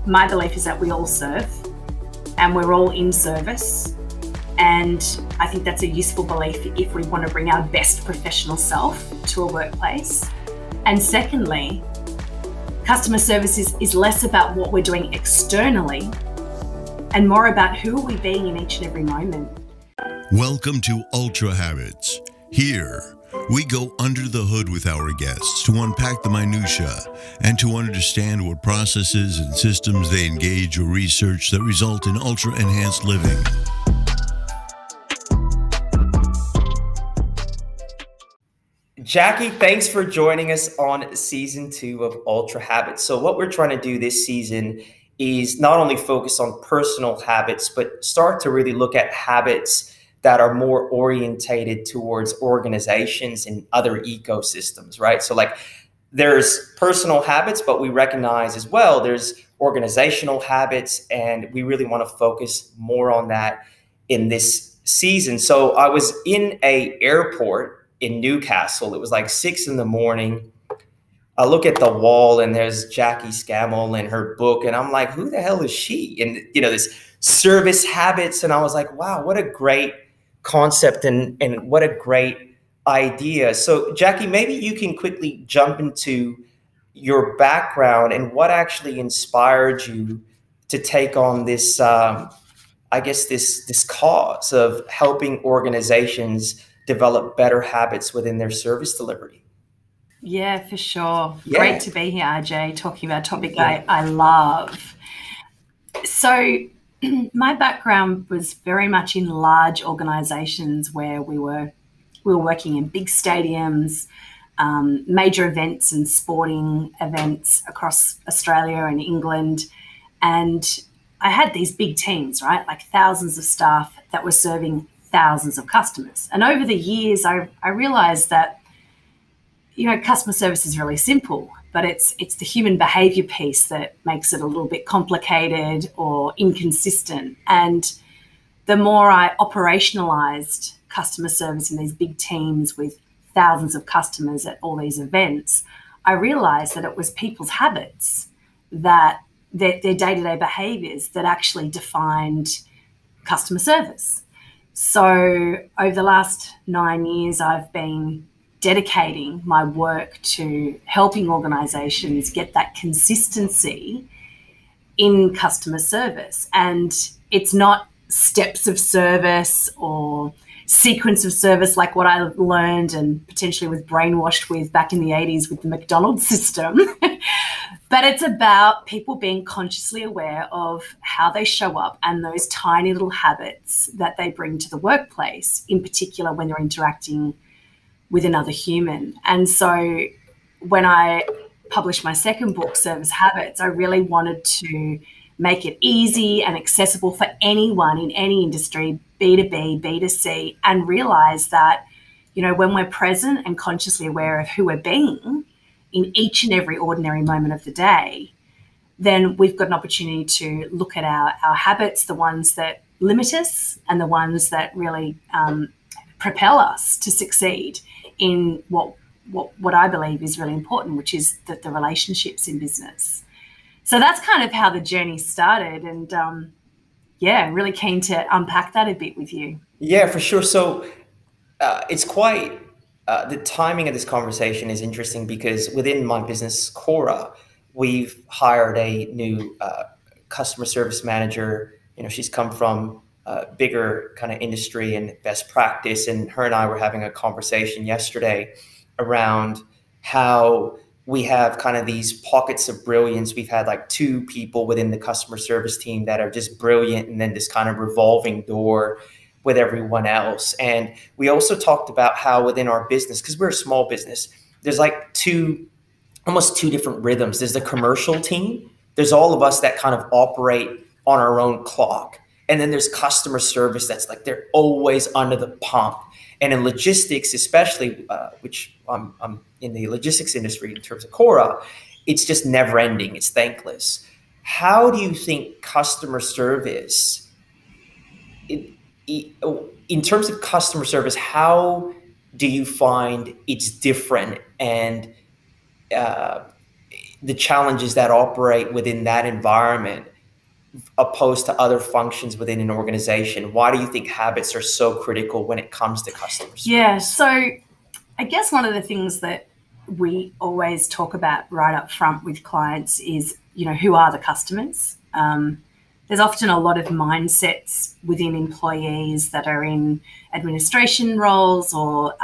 my belief is that we all serve and we're all in service. And I think that's a useful belief if we want to bring our best professional self to a workplace. And secondly, customer service is less about what we're doing externally and more about who are we being in each and every moment. Welcome to Ultrahabits. Here, we go under the hood with our guests to unpack the minutiae and to understand what processes and systems they engage or research that result in ultra-enhanced living. Jackie, thanks for joining us on season 2 of Ultrahabits. So what we're trying to do this season is not only focus on personal habits, but start to really look at habits that are more orientated towards organizations and other ecosystems, right? So like there's personal habits, but we recognize as well there's organizational habits, and we really want to focus more on that in this season. So I was in an airport in Newcastle. It was like 6 a.m. I look at the wall and there's Jaquie Scammell and her book, and I'm like, who the hell is she? And this service habits. And I was like, wow, what a great concept and what a great idea. So Jackie, maybe you can quickly jump into your background and what actually inspired you to take on this, I guess, this cause of helping organizations develop better habits within their service delivery. Yeah, for sure. Yeah. Great to be here, RJ, talking about a topic I love. So my background was very much in large organizations where we were working in big stadiums, major events and sporting events across Australia and England. And I had these big teams, right? Like thousands of staff that were serving thousands of customers. And over the years, I realized that, customer service is really simple, but it's the human behavior piece that makes it a little bit complicated or inconsistent. And the more I operationalized customer service in these big teams with thousands of customers at all these events, I realized that it was people's habits, that their day-to-day behaviors that actually defined customer service. So over the last 9 years, I've been dedicating my work to helping organizations get that consistency in customer service. And it's not steps of service or sequence of service like what I learned and potentially was brainwashed with back in the 80s with the McDonald's system. But it's about people being consciously aware of how they show up and those tiny little habits that they bring to the workplace, in particular when they're interacting with another human. And so when I published my second book, Service Habits, I really wanted to make it easy and accessible for anyone in any industry, B2B, B2C, and realize that, when we're present and consciously aware of who we're being in each and every ordinary moment of the day, then we've got an opportunity to look at our habits, the ones that limit us and the ones that really propel us to succeed in what I believe is really important, which is the relationships in business. So that's kind of how the journey started, and really keen to unpack that a bit with you. Yeah, for sure. So it's quite the timing of this conversation is interesting because within my business, Cora, we've hired a new customer service manager. She's come from bigger kind of industry and best practice. And her and I were having a conversation yesterday around how we have kind of these pockets of brilliance. We've had like 2 people within the customer service team that are just brilliant, and then this kind of revolving door with everyone else. And we also talked about how within our business, because we're a small business, there's like almost two different rhythms. There's the commercial team. There's all of us that kind of operate on our own clock. And then there's customer service that's like they're always under the pump. And in logistics, especially, which I'm in the logistics industry in terms of Cora, it's just never ending. It's thankless. How do you think customer service, in terms of customer service, how do you find it's different? And the challenges that operate within that environment opposed to other functions within an organization? Why do you think habits are so critical when it comes to customer service? Yeah, so I guess one of the things that we always talk about right up front with clients is, who are the customers? There's often a lot of mindsets within employees that are in administration roles or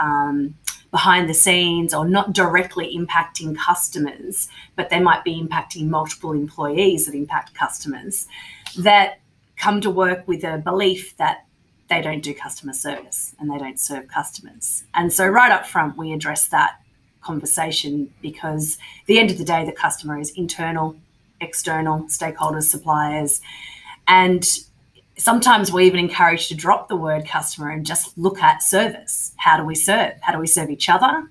behind the scenes, or not directly impacting customers, but they might be impacting multiple employees that impact customers, that come to work with a belief that they don't do customer service and they don't serve customers. And so right up front, we address that conversation, because at the end of the day, the customer is internal, external, stakeholders, suppliers. And sometimes we even encourage to drop the word customer and just look at service. How do we serve? How do we serve each other?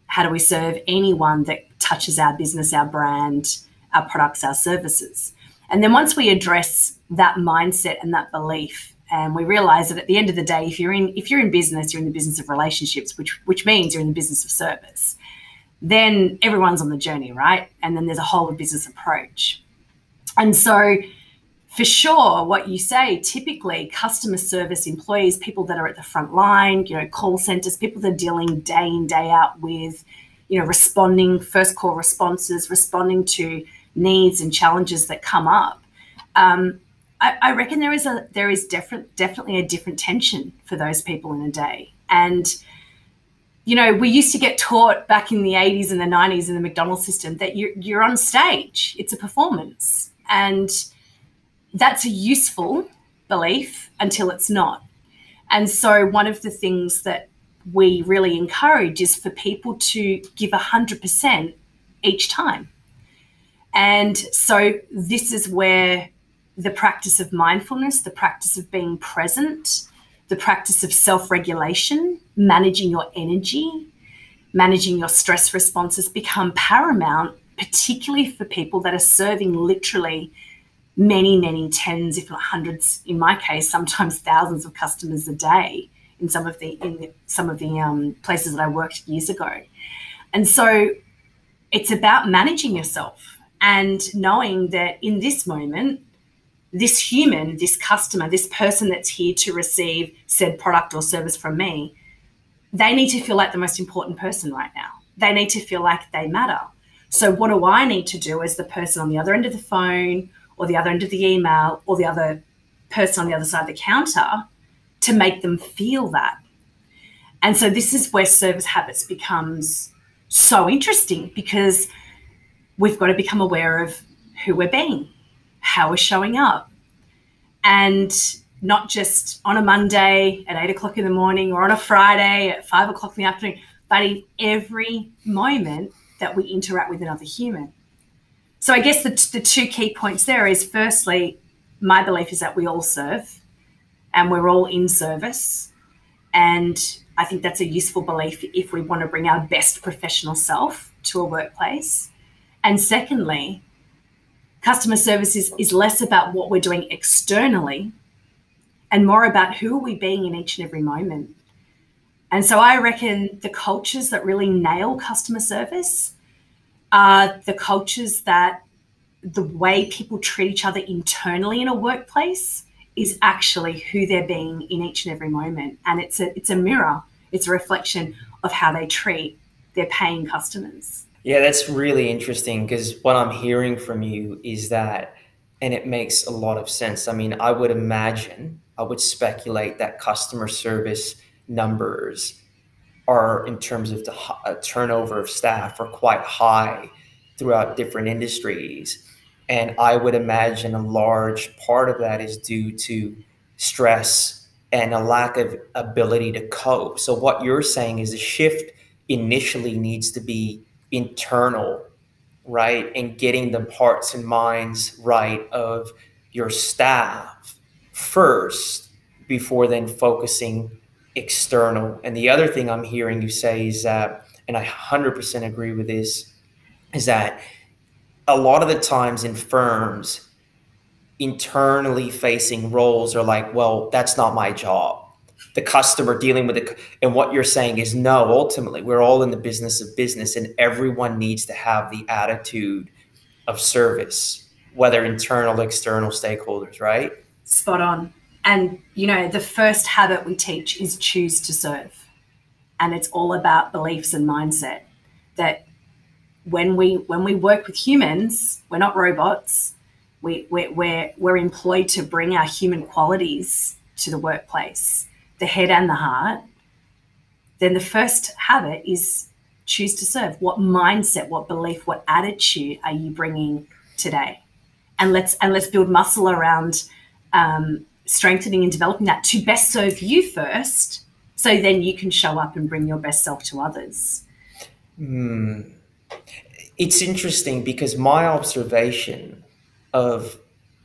How do we serve anyone that touches our business, our brand, our products, our services? And then once we address that mindset and that belief, and we realize that at the end of the day, if you're in business, you're in the business of relationships, which means you're in the business of service, then everyone's on the journey, right? And then there's a whole of business approach. And so for sure, what you say, typically customer service employees, people that are at the front line, call centers, people that are dealing day in, day out with, responding, first call responses, responding to needs and challenges that come up. I reckon there is definitely a different tension for those people in a day. And, we used to get taught back in the 80s and the 90s in the McDonald's system that you're on stage, it's a performance. And that's a useful belief until it's not. And so one of the things that we really encourage is for people to give 100% each time. And so this is where the practice of mindfulness, the practice of being present, the practice of self-regulation, managing your energy, managing your stress responses become paramount, particularly for people that are serving literally many, many tens, if not hundreds, in my case, sometimes thousands of customers a day in some of the places that I worked years ago. And so it's about managing yourself and knowing that in this moment, this human, this customer, this person that's here to receive said product or service from me, they need to feel like the most important person right now. They need to feel like they matter. So what do I need to do as the person on the other end of the phone or the other end of the email or the other person on the other side of the counter to make them feel that? And so this is where service habits becomes so interesting, because we've got to become aware of who we're being, how we're showing up, and not just on a Monday at 8 o'clock in the morning or on a Friday at 5 o'clock in the afternoon, but in every moment that we interact with another human. So I guess the two key points there is, firstly, my belief is that we all serve and we're all in service. And I think that's a useful belief if we want to bring our best professional self to a workplace. And secondly, customer service is less about what we're doing externally and more about who are we being in each and every moment. And so I reckon the cultures that really nail customer service are the cultures that the way people treat each other internally in a workplace is actually who they're being in each and every moment. And it's a mirror, it's a reflection of how they treat their paying customers. Yeah, that's really interesting, because what I'm hearing from you is that, and it makes a lot of sense. I mean, I would speculate that customer service numbers are, in terms of the turnover of staff, are quite high throughout different industries. And I would imagine a large part of that is due to stress and a lack of ability to cope. So what you're saying is the shift initially needs to be internal, right? And getting the hearts and minds right of your staff first before then focusing external. And the other thing I'm hearing you say is that, and I 100% agree with this, is that a lot of the times in firms, internally facing roles are like, well, that's not my job. the customer, dealing with it. And what you're saying is, no, ultimately, we're all in the business of business, and everyone needs to have the attitude of service, whether internal, external stakeholders, right? Spot on. And, you know, the first habit we teach is choose to serve. And it's all about beliefs and mindset, that when we work with humans, we're not robots. We're employed to bring our human qualities to the workplace, the head and the heart. Then the first habit is choose to serve. What mindset, what belief, what attitude are you bringing today? And let's build muscle around strengthening and developing that to best serve you first, so then you can show up and bring your best self to others. It's interesting because my observation of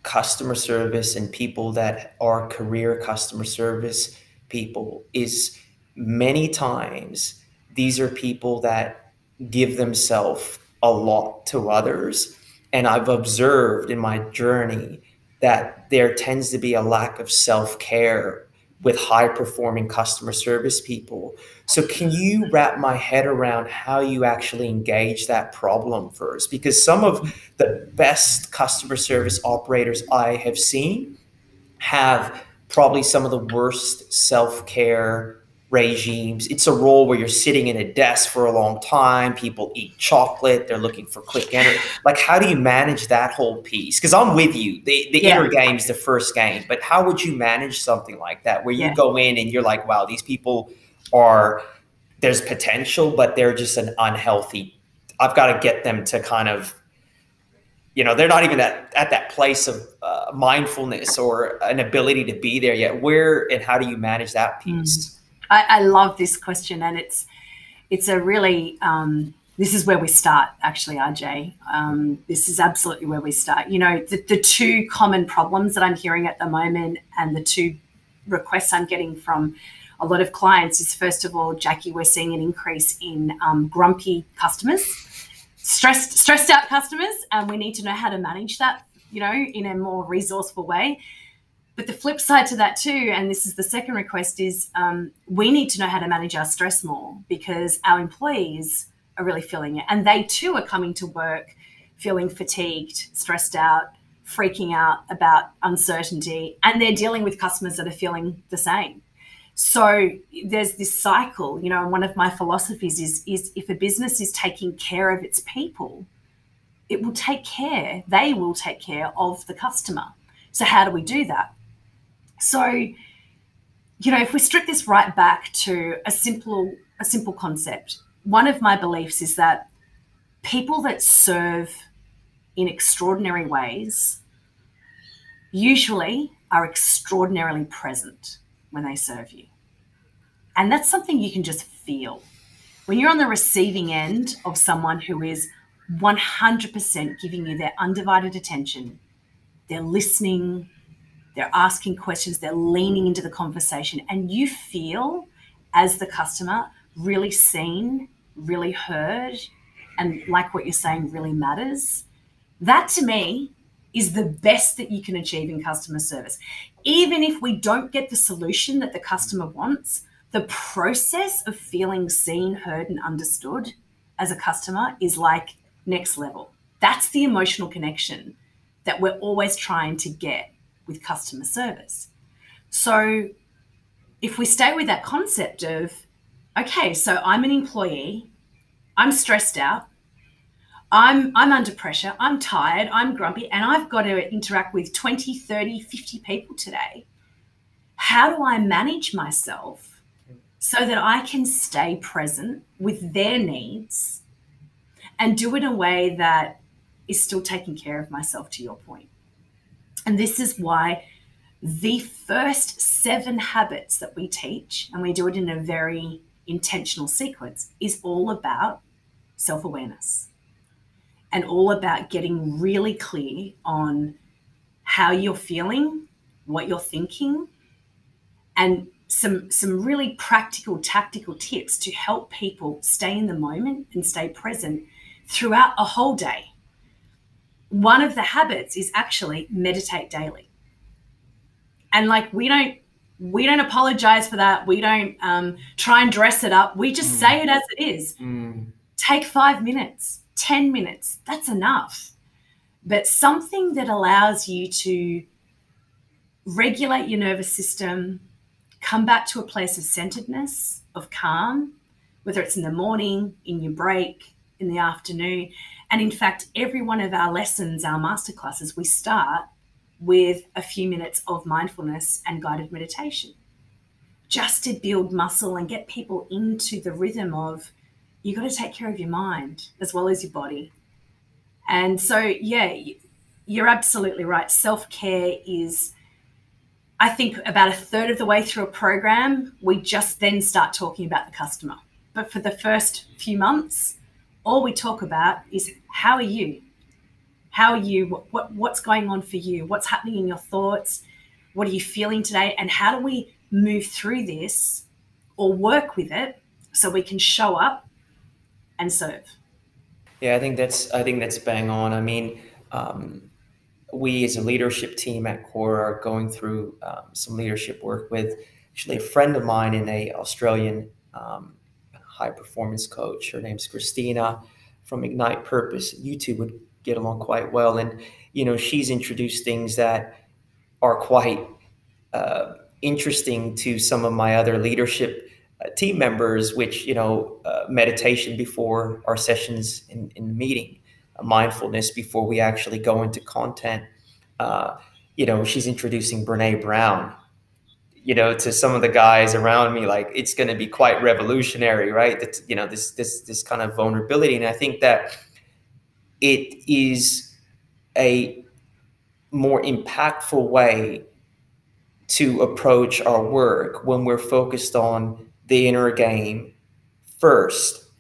customer service and people that are career customer service people is many times these are people that give themselves a lot to others. And I've observed in my journey that there tends to be a lack of self-care with high-performing customer service people. So can you wrap my head around how you actually engage that problem first? Because some of the best customer service operators I have seen have probably some of the worst self-care regimes. It's a role where you're sitting in a desk for a long time. People eat chocolate. They're looking for quick energy. Like, how do you manage that whole piece? Because I'm with you. The inner game is the first game. But how would you manage something like that, where you go in and you're like, wow, these people are, there's potential, but they're just an unhealthy. I've got to get them to kind of, you know, they're not even at that place of mindfulness or an ability to be there yet. Where and how do you manage that piece? I love this question, and it's a really this is where we start, actually, RJ. This is absolutely where we start. You know, the two common problems that I'm hearing at the moment, and the two requests I'm getting from a lot of clients is, first of all, Jackie, we're seeing an increase in grumpy customers, stressed out customers, and we need to know how to manage that, you know, in a more resourceful way. But the flip side to that too, and this is the second request, is we need to know how to manage our stress more, because our employees are really feeling it. And they too are coming to work feeling fatigued, stressed out, freaking out about uncertainty, and they're dealing with customers that are feeling the same. So there's this cycle, you know, and one of my philosophies is if a business is taking care of its people, they will take care of the customer. So how do we do that? So, you know, if we strip this right back to a simple concept, one of my beliefs is that people that serve in extraordinary ways usually are extraordinarily present when they serve you. And that's something you can just feel. When you're on the receiving end of someone who is 100% giving you their undivided attention, they're listening, they're asking questions, they're leaning into the conversation, and you feel, as the customer, really seen, really heard, and like what you're saying really matters. That, to me, is the best that you can achieve in customer service. Even if we don't get the solution that the customer wants, the process of feeling seen, heard, and understood as a customer is like next level. That's the emotional connection that we're always trying to get with customer service. So if we stay with that concept of, okay, so I'm an employee, I'm stressed out, I'm under pressure, I'm tired, I'm grumpy, and I've got to interact with 20, 30, 50 people today. How do I manage myself so that I can stay present with their needs and do it in a way that is still taking care of myself, to your point? And this is why the first 7 habits that we teach, and we do it in a very intentional sequence, is all about self-awareness and all about getting really clear on how you're feeling, what you're thinking, and some really practical, tactical tips to help people stay in the moment and stay present throughout a whole day. One of the habits is actually meditate daily. And like, we don't We don't apologize for that. We don't try and dress it up. We just say it as it is. Take 5 minutes, 10 minutes. That's enough. But something that allows you to regulate your nervous system, come back to a place of centeredness, of calm, whether it's in the morning, in your break, in the afternoon. And in fact, every one of our lessons, our masterclasses, we start with a few minutes of mindfulness and guided meditation, just to build muscle and get people into the rhythm of, you got to take care of your mind as well as your body. And so, yeah, you're absolutely right. Self-care is, I think, about a third of the way through a program, we just then start talking about the customer. But for the first few months, all we talk about is, how are you? How are you? What's going on for you? What's happening in your thoughts? What are you feeling today? And how do we move through this or work with it so we can show up and serve? Yeah, I think that's bang on. I mean, we as a leadership team at Core are going through some leadership work with actually a friend of mine in a Australian high performance coach. Her name's Christina from Ignite Purpose. You two would get along quite well. And, she's introduced things that are quite interesting to some of my other leadership team members, which, meditation before our sessions in the meeting, mindfulness before we actually go into content. She's introducing Brene Brown, to some of the guys around me, like, it's going to be quite revolutionary, right? That, this kind of vulnerability. And I think that it is a more impactful way to approach our work when we're focused on the inner game first.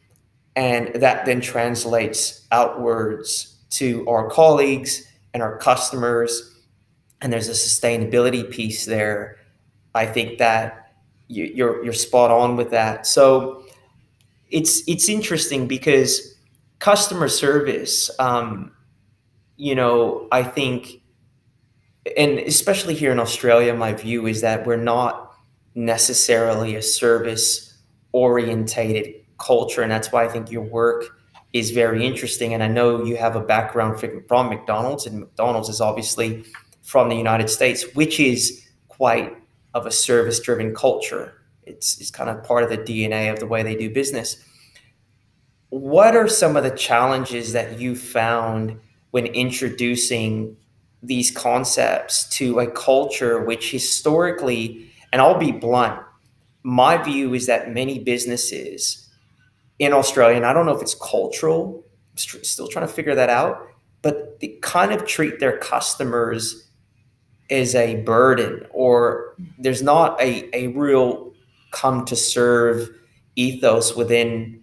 And that then translates outwards to our colleagues and our customers. And there's a sustainability piece there. I think that you're spot on with that. So it's interesting because customer service, I think, and especially here in Australia, my view is that we're not necessarily a service orientated culture. And that's why I think your work is very interesting. And I know you have a background from McDonald's, and McDonald's is obviously from the United States, which is quite of a service-driven culture. It's kind of part of the DNA of the way they do business. What are some of the challenges that you found when introducing these concepts to a culture which historically, and I'll be blunt, my view is that many businesses in Australia, and I don't know if it's cultural, I'm still trying to figure that out, but they kind of treat their customers as a burden, or there's not a real come to serve ethos within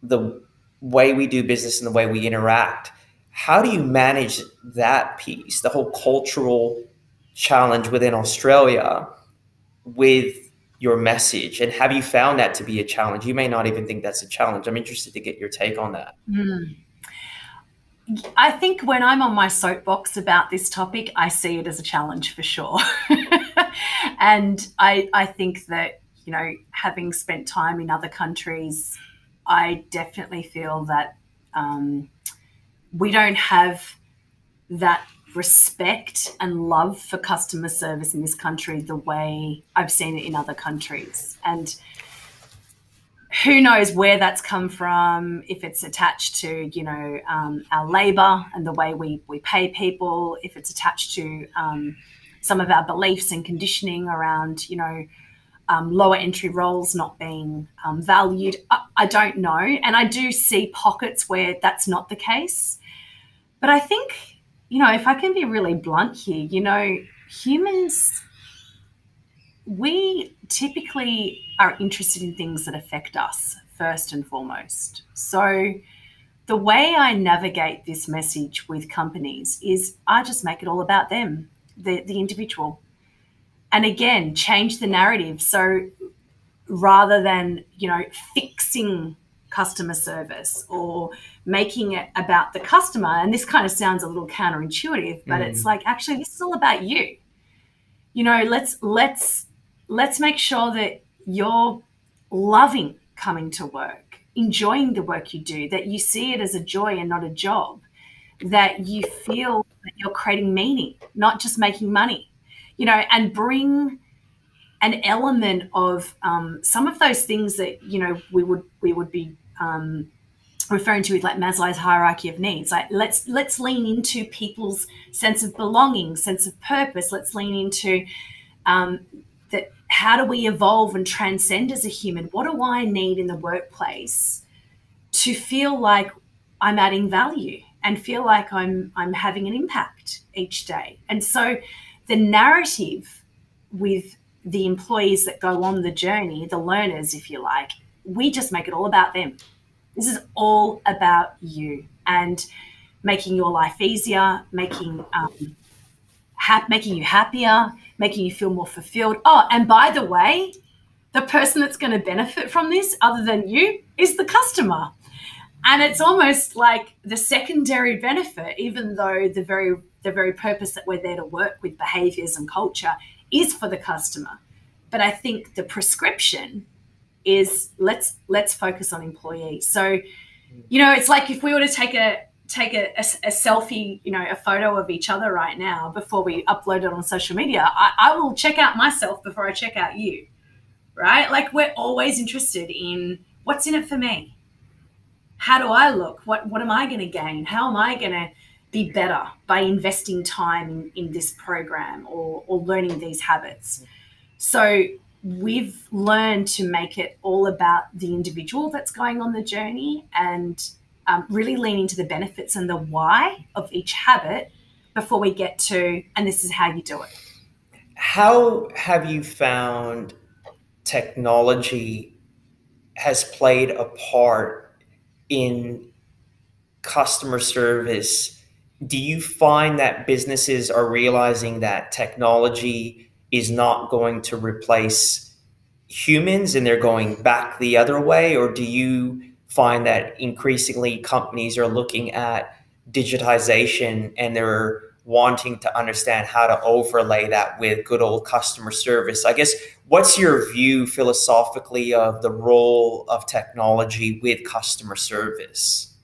the way we do business and the way we interact. How do you manage that piece, the whole cultural challenge within Australia with your message? And have you found that to be a challenge? You may not even think that's a challenge. I'm interested to get your take on that. I think when I'm on my soapbox about this topic, I see it as a challenge for sure. And I think that, having spent time in other countries, I definitely feel that we don't have that respect and love for customer service in this country the way I've seen it in other countries. And who knows where that's come from, if it's attached to, our labor and the way we pay people, if it's attached to some of our beliefs and conditioning around, lower entry roles not being valued. I don't know. And I do see pockets where that's not the case. But I think, if I can be really blunt here, humans, we typically are interested in things that affect us first and foremost. So the way I navigate this message with companies is I just make it all about them, the individual. And again, change the narrative. So rather than, fixing customer service or making it about the customer, and this kind of sounds a little counterintuitive, but it's like, actually, this is all about you. Let's let's make sure that you're loving coming to work, enjoying the work you do, that you see it as a joy and not a job, that you feel that you're creating meaning, not just making money, you know, and bring an element of some of those things that, you know, we would be referring to with like Maslow's hierarchy of needs. Like let's lean into people's sense of belonging, sense of purpose. Let's lean into that. How do we evolve and transcend as a human? What do I need in the workplace to feel like I'm adding value and feel like I'm having an impact each day? And so the narrative with the employees that go on the journey, the learners, if you like, we just make it all about them. This is all about you and making your life easier, making you happier, making you feel more fulfilled. Oh, and by the way, the person that's going to benefit from this other than you is the customer. And it's almost like the secondary benefit, even though the very purpose that we're there to work with behaviors and culture is for the customer. But I think the prescription is let's focus on employees. So, you know, it's like if we were to take a selfie, you know, a photo of each other right now before we upload it on social media, I will check out myself before I check out you, right? Like we're always interested in what's in it for me. How do I look? What am I going to gain? How am I going to be better by investing time in this program or learning these habits? So we've learned to make it all about the individual that's going on the journey and really lean into the benefits and the why of each habit before we get to, and this is how you do it. How have you found technology has played a part in customer service? Do you find that businesses are realizing that technology is not going to replace humans and they're going back the other way? Or do you find that increasingly companies are looking at digitization and they're wanting to understand how to overlay that with good old customer service? I guess, what's your view philosophically of the role of technology with customer service?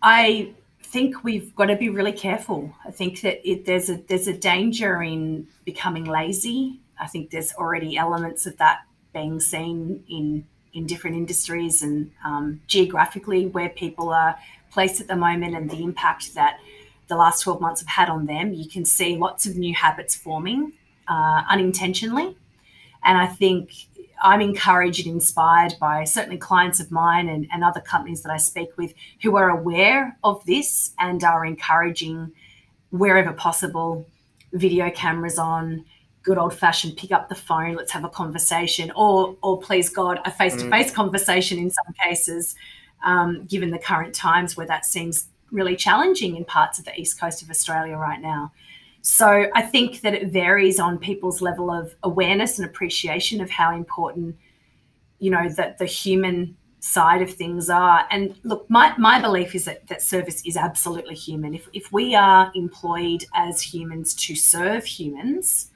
I think we've got to be really careful. I think that there's a danger in becoming lazy. I think there's already elements of that being seen in different industries and geographically where people are placed at the moment and the impact that the last 12 months have had on them. You can see lots of new habits forming unintentionally. And I think I'm encouraged and inspired by certainly clients of mine and other companies that I speak with who are aware of this and are encouraging, wherever possible, video cameras on, good old-fashioned pick up the phone, let's have a conversation, or please God, a face-to-face conversation in some cases, given the current times where that seems really challenging in parts of the east coast of Australia right now. So I think that it varies on people's level of awareness and appreciation of how important, you know, that the human side of things are. And look, my belief is that service is absolutely human. If we are employed as humans to serve humans,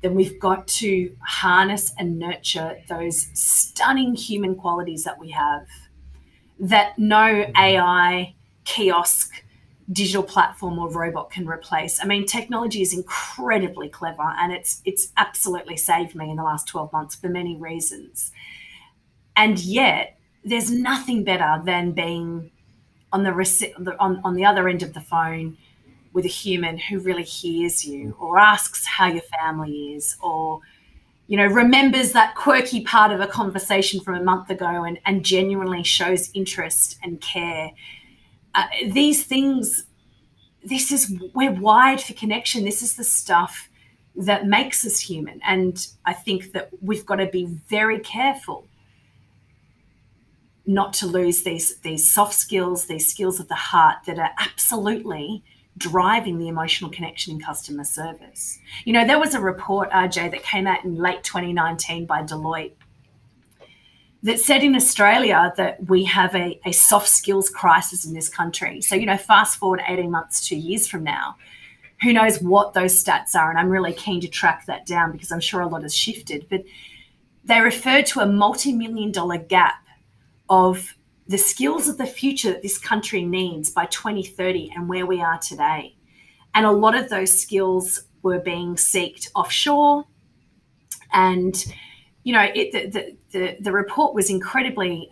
then we've got to harness and nurture those stunning human qualities that we have that no AI, kiosk, digital platform or robot can replace. I mean, technology is incredibly clever and it's absolutely saved me in the last 12 months for many reasons. And yet there's nothing better than being on the other end of the phone with a human who really hears you or asks how your family is or, you know, remembers that quirky part of a conversation from a month ago and genuinely shows interest and care. These things, we're wired for connection. This is the stuff that makes us human. And I think that we've got to be very careful not to lose these soft skills, these skills of the heart that are absolutely driving the emotional connection in customer service. You know, there was a report, RJ, that came out in late 2019 by Deloitte that said in Australia that we have a soft skills crisis in this country. So, you know, fast forward 18 months, 2 years from now, who knows what those stats are, and I'm really keen to track that down because I'm sure a lot has shifted. But they referred to a multi-million-dollar gap of the skills of the future that this country needs by 2030 and where we are today. And a lot of those skills were being sought offshore. And, you know, the report was incredibly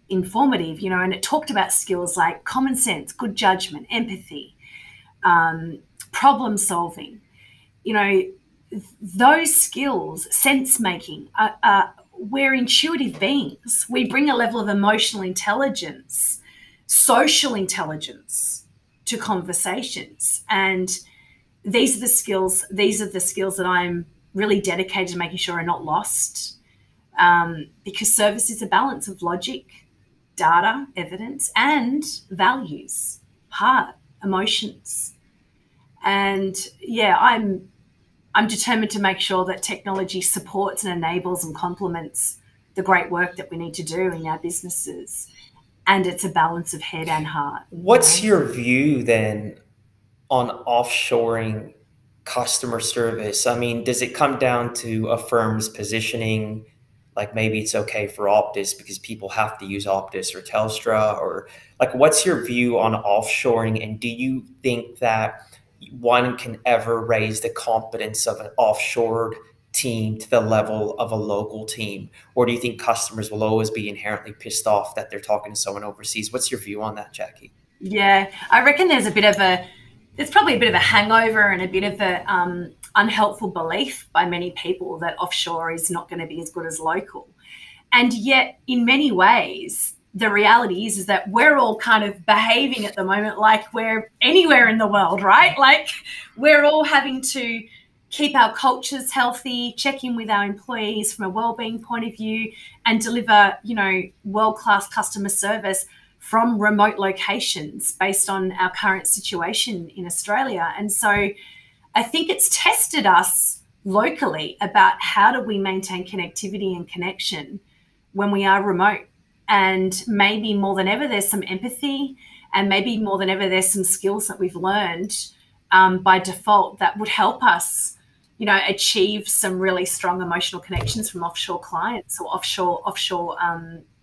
informative, you know, and it talked about skills like common sense, good judgment, empathy, problem solving. You know, those skills, sense making, we're intuitive beings. We bring a level of emotional intelligence, social intelligence to conversations. And these are the skills that I'm really dedicated to making sure are not lost, because service is a balance of logic, data, evidence, and values, heart, emotions. And yeah, I'm determined to make sure that technology supports and enables and complements the great work that we need to do in our businesses. And it's a balance of head and heart. What's your view then on offshoring customer service? I mean, does it come down to a firm's positioning? Like maybe it's okay for Optus because people have to use Optus or Telstra, or like, what's your view on offshoring? And do you think that one can ever raise the competence of an offshored team to the level of a local team? Or do you think customers will always be inherently pissed off that they're talking to someone overseas? What's your view on that, Jacquie? Yeah, I reckon there's probably a bit of a hangover and a bit of a unhelpful belief by many people that offshore is not going to be as good as local. And yet, in many ways, the reality is that we're all kind of behaving at the moment like we're anywhere in the world, right? Like we're all having to keep our cultures healthy, check in with our employees from a wellbeing point of view, and deliver, you know, world-class customer service from remote locations based on our current situation in Australia. And so I think it's tested us locally about how do we maintain connectivity and connection when we are remote. And maybe more than ever, there's some empathy, and maybe more than ever, there's some skills that we've learned by default that would help us, you know, achieve some really strong emotional connections from offshore clients or offshore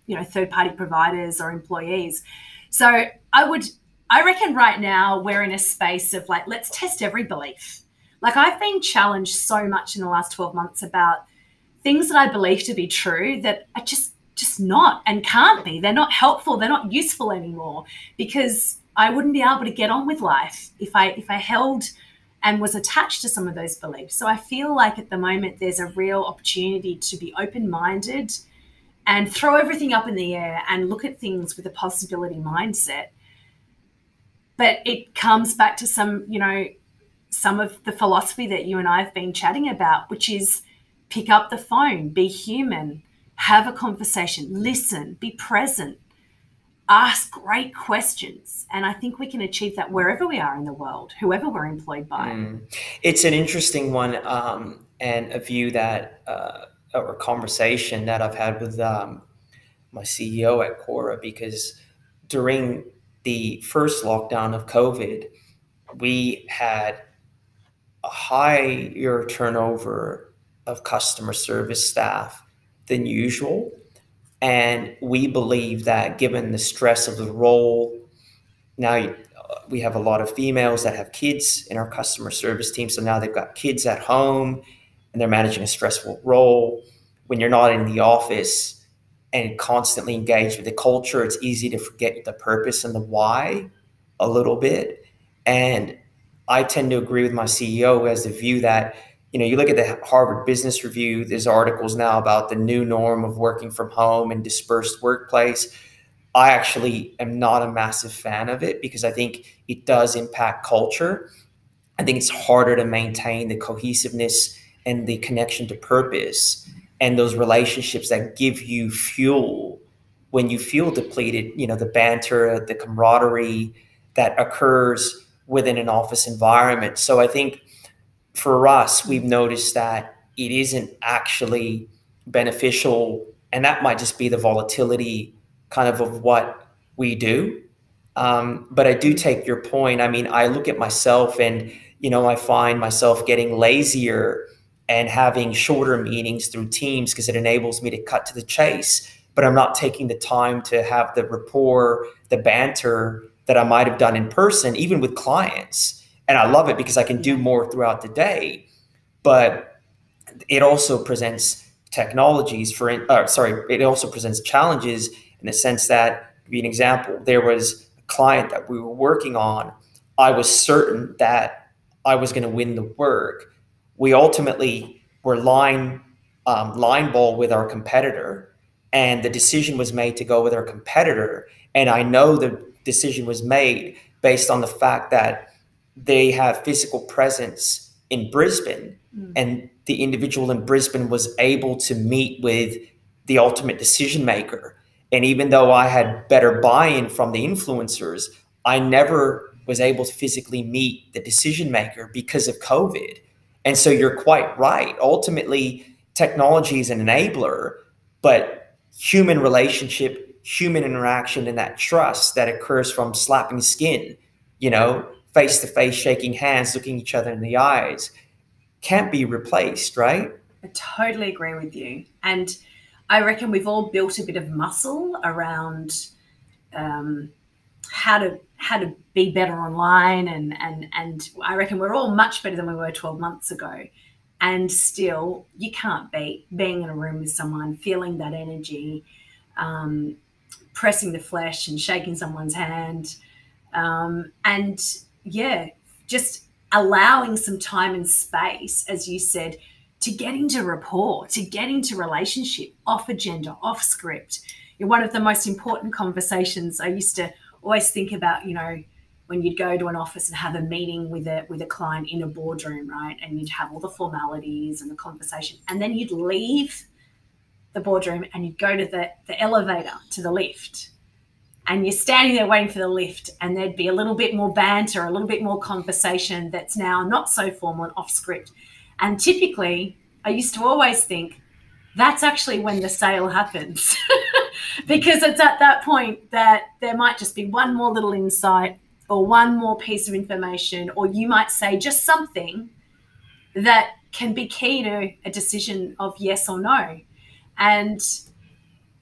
you know, third-party providers or employees. So I reckon right now we're in a space of like, let's test every belief. Like I've been challenged so much in the last 12 months about things that I believe to be true that are just not and can't be. They're not helpful. They're not useful anymore, because I wouldn't be able to get on with life if I held and was attached to some of those beliefs. So I feel like at the moment there's a real opportunity to be open-minded and throw everything up in the air and look at things with a possibility mindset. But it comes back to some of the philosophy that you and I have been chatting about, which is pick up the phone, be human, have a conversation, listen, be present, ask great questions. And I think we can achieve that wherever we are in the world, whoever we're employed by. It's an interesting one, and a view that or conversation that I've had with my CEO at Quora, because during the first lockdown of COVID, we had a higher turnover of customer service staff than usual. And we believe that given the stress of the role, now we have a lot of females that have kids in our customer service team. So now they've got kids at home and they're managing a stressful role. When you're not in the office and constantly engaged with the culture, it's easy to forget the purpose and the why a little bit. And I tend to agree with my CEO, who has the view that, you know, you look at the Harvard Business Review, there's articles now about the new norm of working from home and dispersed workplace. I actually am not a massive fan of it because I think it does impact culture. I think it's harder to maintain the cohesiveness and the connection to purpose and those relationships that give you fuel when you feel depleted, you know, the banter, the camaraderie that occurs within an office environment. So I think for us, we've noticed that it isn't actually beneficial, and that might just be the volatility kind of what we do. But I do take your point. I mean, I look at myself and, I find myself getting lazier and having shorter meetings through Teams because it enables me to cut to the chase. But I'm not taking the time to have the rapport, the banter that I might have done in person, even with clients. And I love it because I can do more throughout the day. But it also presents it also presents challenges in the sense that, to be an example, there was a client that we were working on. I was certain that I was going to win the work. We ultimately were line ball with our competitor, and the decision was made to go with our competitor. And I know the decision was made based on the fact that they have physical presence in Brisbane, and the individual in Brisbane was able to meet with the ultimate decision maker. And even though I had better buy-in from the influencers, I never was able to physically meet the decision maker because of COVID. And so you're quite right. Ultimately, technology is an enabler, but human relationship, human interaction, and that trust that occurs from slapping skin, face to face, shaking hands, looking each other in the eyes, can't be replaced, right? I totally agree with you. And I reckon we've all built a bit of muscle around how to be better online, and I reckon we're all much better than we were 12 months ago. And still, you can't beat being in a room with someone, feeling that energy, pressing the flesh and shaking someone's hand, and just allowing some time and space, as you said, to get into rapport, to get into relationship, off agenda, off script. One of the most important conversations I used to always think about, when you'd go to an office and have a meeting with a client in a boardroom, right? And you'd have all the formalities and the conversation, and then you'd leave the boardroom and you'd go to the elevator, to the lift. And you're standing there waiting for the lift, and there'd be a little bit more banter, a little bit more conversation that's now not so formal and off script. And typically, I used to always think that's actually when the sale happens because it's at that point that there might just be one more little insight or one more piece of information, or you might say just something that can be key to a decision of yes or no. And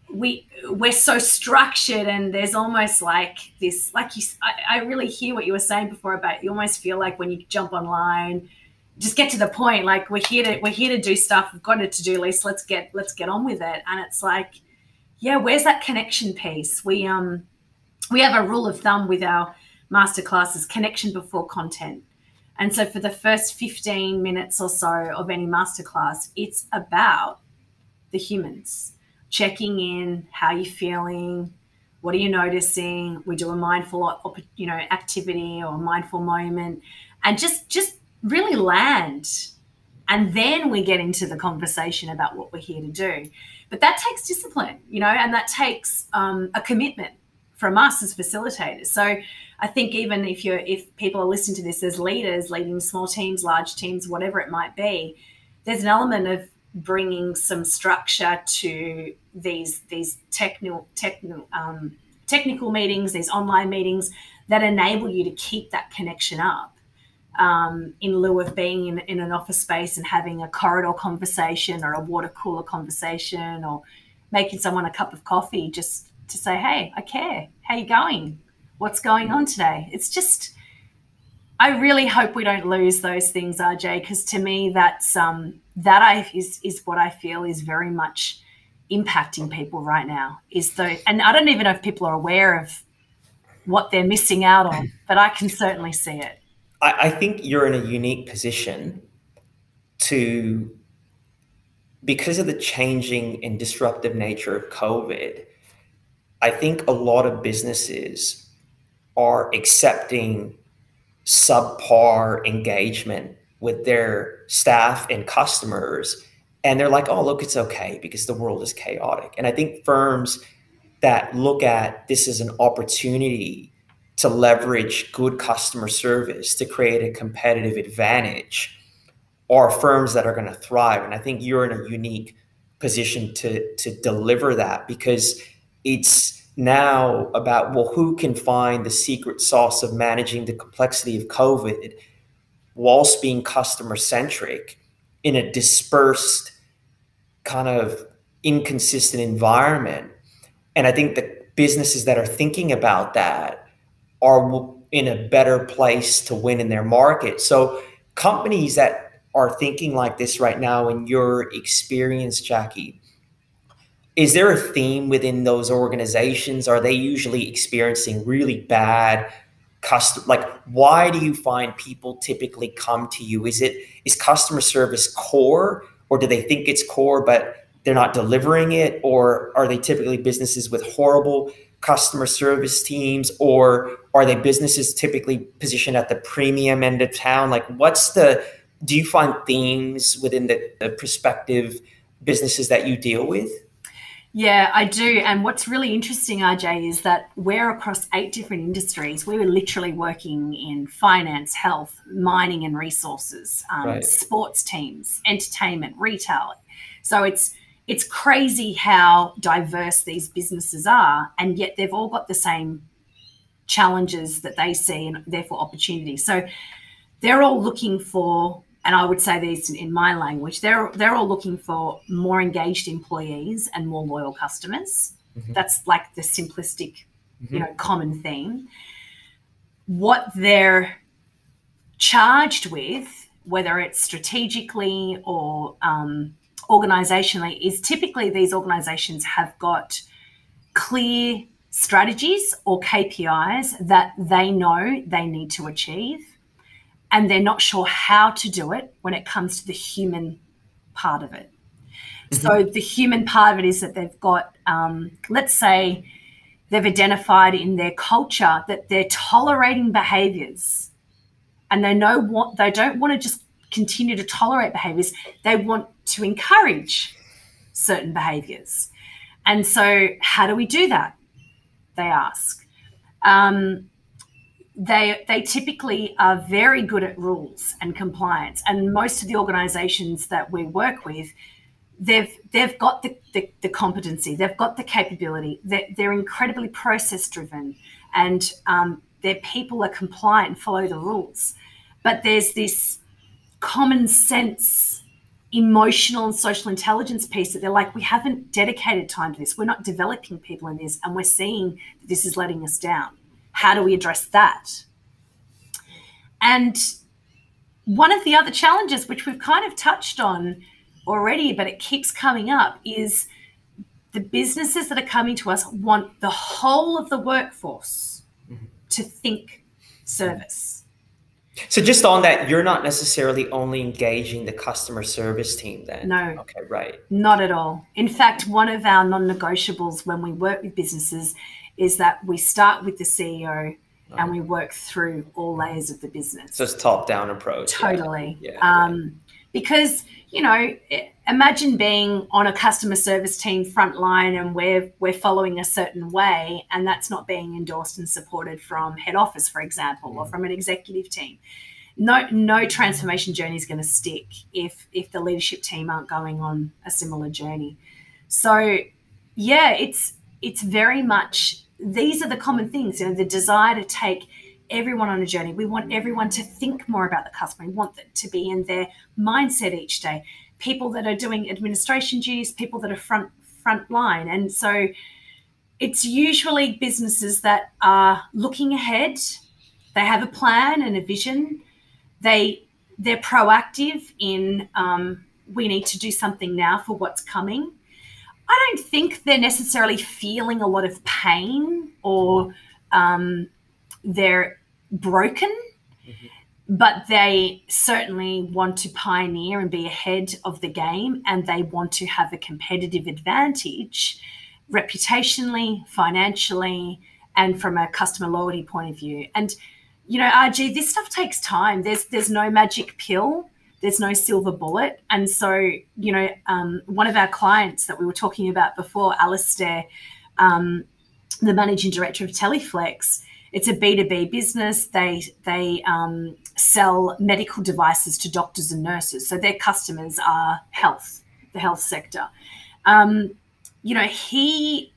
we're so structured, and there's almost like this, I really hear what you were saying before about, you almost feel like when you jump online, just get to the point, like we're here to do stuff, we've got a to-do list, let's get on with it. And it's like, where's that connection piece? We have a rule of thumb with our masterclasses: connection before content. And so for the first 15 minutes or so of any masterclass, it's about the humans. Checking in, how you're feeling, what are you noticing? We do a mindful, activity or a mindful moment, and just really land. And then we get into the conversation about what we're here to do. But that takes discipline, and that takes a commitment from us as facilitators. So I think even if people are listening to this as leaders, leading small teams, large teams, whatever it might be, there's an element of bringing some structure to these technical meetings, these online meetings that enable you to keep that connection up, in lieu of being in an office space and having a corridor conversation or a water cooler conversation, or making someone a cup of coffee just to say, hey, I care. How you going? What's going on today? It's just, I really hope we don't lose those things, RJ, because to me that's is what I feel is very much impacting people right now. And I don't even know if people are aware of what they're missing out on, but I can certainly see it. I think you're in a unique position because of the changing and disruptive nature of COVID. I think a lot of businesses are accepting subpar engagement with their staff and customers. And they're like, oh, look, it's okay because the world is chaotic. And I think firms that look at this as an opportunity to leverage good customer service to create a competitive advantage are firms that are going to thrive. And I think you're in a unique position to deliver that, because it's now about, well, who can find the secret sauce of managing the complexity of COVID whilst being customer centric in a dispersed, kind of inconsistent environment. And I think the businesses that are thinking about that are in a better place to win in their market. So companies that are thinking like this right now, in your experience, Jackie, is there a theme within those organizations? Are they usually experiencing really bad like, why do you find people typically come to you? Is customer service core, or do they think it's core but they're not delivering it? Or are they typically businesses with horrible customer service teams, or are they businesses typically positioned at the premium end of town? Like, do you find themes within the prospective businesses that you deal with? Yeah, I do. And what's really interesting, RJ, is that we're across 8 different industries. We were literally working in finance, health, mining and resources, sports teams, entertainment, retail. So it's crazy how diverse these businesses are, and yet they've all got the same challenges that they see and therefore opportunities. So they're all looking for, and I would say these in my language, they're all looking for more engaged employees and more loyal customers. Mm-hmm. That's like the simplistic, common theme. What they're charged with, whether it's strategically or organizationally, is typically these organizations have got clear strategies or KPIs that they know they need to achieve, and they're not sure how to do it when it comes to the human part of it. Mm-hmm. So the human part of it is that they've got, let's say they've identified in their culture that they're tolerating behaviors, and they don't want to just continue to tolerate behaviors. They want to encourage certain behaviors. And so how do we do that? They ask. They typically are very good at rules and compliance, and most of the organizations that we work with, they've got the competency, they've got the capability, they're incredibly process driven, and their people are compliant and follow the rules. But there's this common sense, emotional and social intelligence piece that they're like, we haven't dedicated time to this, we're not developing people in this, and we're seeing that this is letting us down. How do we address that? And one of the other challenges, which we've kind of touched on already, but it keeps coming up, is the businesses that are coming to us want the whole of the workforce to think service. So just on that, you're not necessarily only engaging the customer service team then? No. Okay, right. Not at all. In fact, one of our non-negotiables when we work with businesses is that we start with the CEO and we work through all layers of the business. So it's top-down approach. Totally. Yeah. Right. Because, imagine being on a customer service team frontline and we're following a certain way, and that's not being endorsed and supported from head office, for example, or from an executive team. No transformation journey is going to stick if the leadership team aren't going on a similar journey. So, yeah, it's very much, these are the common things, the desire to take everyone on a journey. We want everyone to think more about the customer. We want that to be in their mindset each day. People that are doing administration duties, people that are front line. And so it's usually businesses that are looking ahead. They have a plan and a vision. They're proactive in we need to do something now for what's coming. I don't think they're necessarily feeling a lot of pain or they're broken, but they certainly want to pioneer and be ahead of the game, and they want to have a competitive advantage reputationally, financially, and from a customer loyalty point of view. And, RG, this stuff takes time. There's no magic pill. There's no silver bullet. And so, one of our clients that we were talking about before, Alistair, the managing director of Teleflex, it's a B2B business. They sell medical devices to doctors and nurses. So their customers are the health sector. He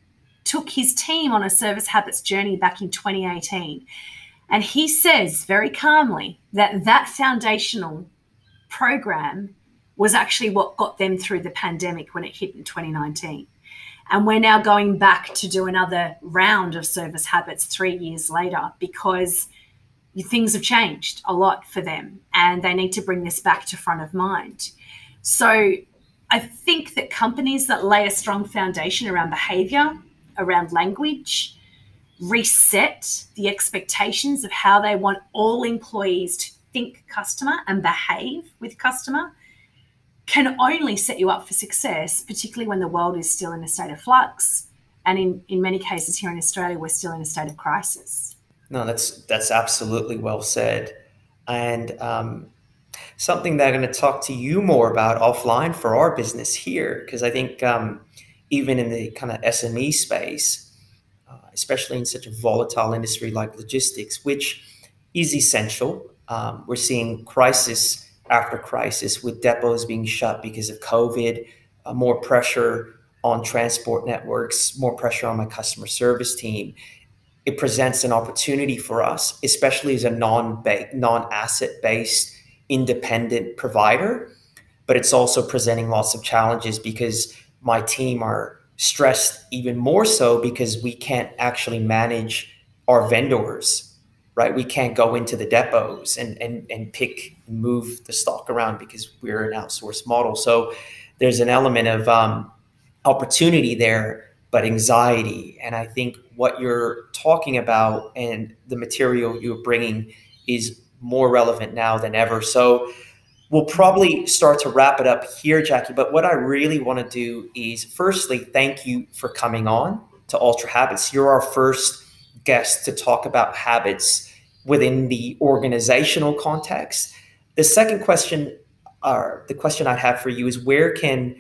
took his team on a service habits journey back in 2018. And he says very calmly that that foundational program was actually what got them through the pandemic when it hit in 2019. And we're now going back to do another round of service habits 3 years later because things have changed a lot for them and they need to bring this back to front of mind. So I think that companies that lay a strong foundation around behavior, around language, reset the expectations of how they want all employees to think customer and behave with customer, can only set you up for success, particularly when the world is still in a state of flux. And in many cases here in Australia, we're still in a state of crisis. No, that's absolutely well said. And something that I'm going to talk to you more about offline for our business here, because I think even in the kind of SME space, especially in such a volatile industry like logistics, which is essential. We're seeing crisis after crisis with depots being shut because of COVID, more pressure on transport networks, more pressure on my customer service team. It presents an opportunity for us, especially as a non-asset-based independent provider, but it's also presenting lots of challenges because my team are stressed even more so because we can't actually manage our vendors, right? We can't go into the depots and pick and move the stock around because we're an outsourced model. So there's an element of opportunity there, but anxiety. And I think what you're talking about and the material you're bringing is more relevant now than ever. So we'll probably start to wrap it up here, Jackie. But what I really want to do is firstly, thank you for coming on to Ultrahabits. You're our first guest to talk about habits within the organizational context. The second question, the question I have for you is, where can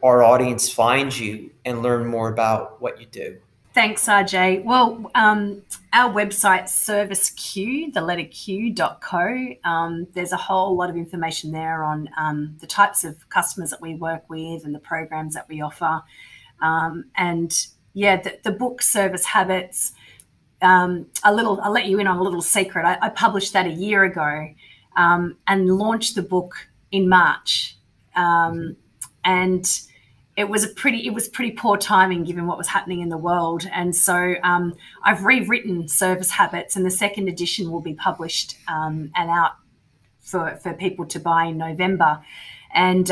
our audience find you and learn more about what you do? Thanks, RJ. Well, our website, ServiceQ, the letter Q.co, there's a whole lot of information there on the types of customers that we work with and the programs that we offer. And yeah, the book Service Habits, I'll let you in on a little secret. I published that a year ago and launched the book in March. And it was pretty poor timing given what was happening in the world. And so I've rewritten Service Habits, and the second edition will be published and out for people to buy in November. And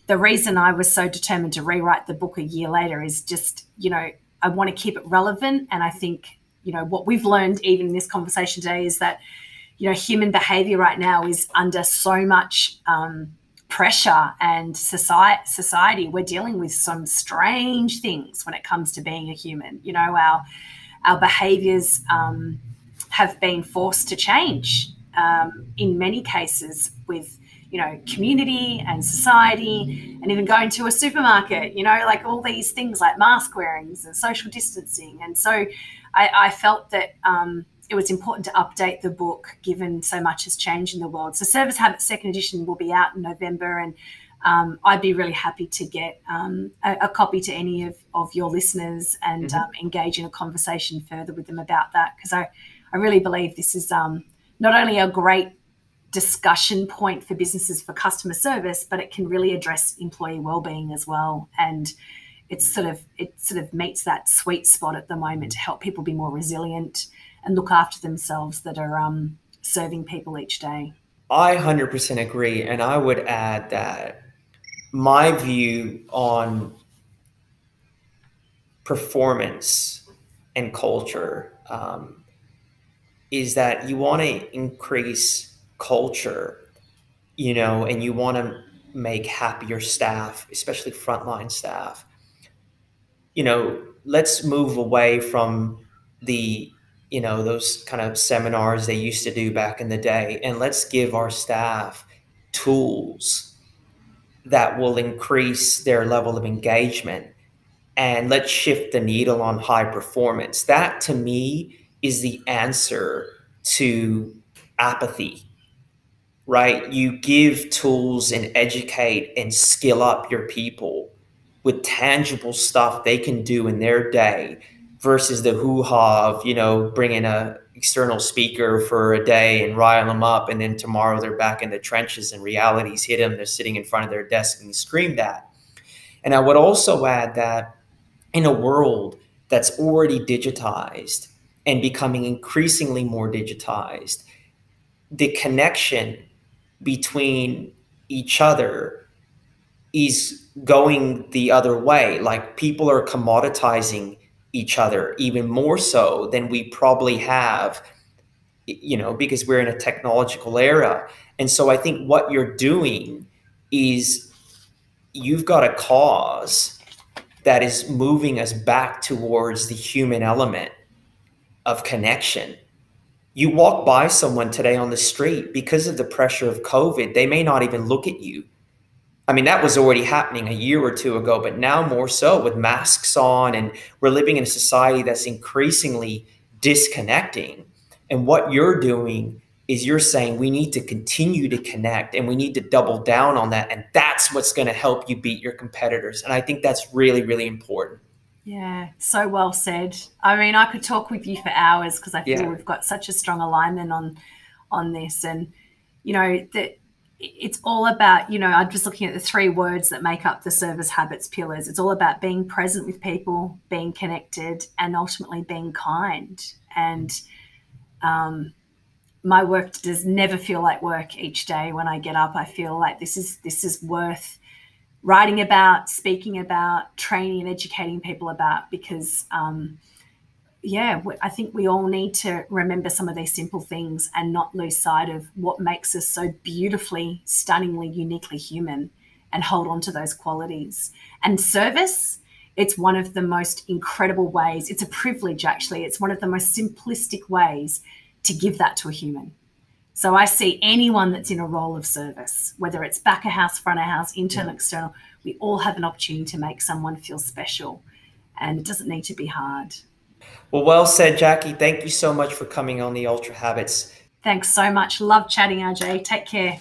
the reason I was so determined to rewrite the book a year later is just, I want to keep it relevant. And I think, what we've learned even in this conversation today is that, human behavior right now is under so much pressure, and society, we're dealing with some strange things when it comes to being a human. Our behaviors have been forced to change in many cases with, community and society, and even going to a supermarket, like all these things like mask wearings and social distancing. And so I felt that it was important to update the book given so much has changed in the world. So Service Habits second edition will be out in November, and I'd be really happy to get a copy to any of your listeners and engage in a conversation further with them about that, because I really believe this is not only a great discussion point for businesses for customer service, but it can really address employee well-being as well. And it sort of meets that sweet spot at the moment to help people be more resilient and look after themselves that are serving people each day. I 100% agree. And I would add that my view on performance and culture is that you want to increase culture, and you want to make happier staff, especially frontline staff. Let's move away from the those kind of seminars they used to do back in the day. And let's give our staff tools that will increase their level of engagement. And let's shift the needle on high performance. That, to me, is the answer to apathy, right? You give tools and educate and skill up your people with tangible stuff they can do in their day versus the hoo-ha of, bringing a external speaker for a day and rile them up, and then tomorrow they're back in the trenches and realities hit them. They're sitting in front of their desk and screamed at. And I would also add that in a world that's already digitized and becoming increasingly more digitized, the connection between each other is going the other way. Like, people are commoditizing each other even more so than we probably have, because we're in a technological era. And so I think what you're doing is you've got a cause that is moving us back towards the human element of connection. You walk by someone today on the street, because of the pressure of COVID, they may not even look at you. I mean, that was already happening a year or two ago, but now more so with masks on, and we're living in a society that's increasingly disconnecting. And what you're doing is you're saying we need to continue to connect, and we need to double down on that. And that's what's going to help you beat your competitors. And I think that's really, really important. Yeah, so well said. I mean, I could talk with you for hours, because I feel we've got such a strong alignment on this. And, that it's all about, I'm just looking at the 3 words that make up the service habits pillars. It's all about being present with people, being connected, and ultimately being kind. And my work does never feel like work each day. When I get up, I feel like this is worth writing about, speaking about, training and educating people about, because I think we all need to remember some of these simple things and not lose sight of what makes us so beautifully, stunningly, uniquely human, and hold on to those qualities. And service, it's one of the most incredible ways. It's a privilege, actually. It's one of the most simplistic ways to give that to a human. So I see anyone that's in a role of service, whether it's back of house, front of house, internal, external, we all have an opportunity to make someone feel special, and it doesn't need to be hard. Well said, Jackie. Thank you so much for coming on the Ultra Habits. Thanks so much. Love chatting, RJ. Take care.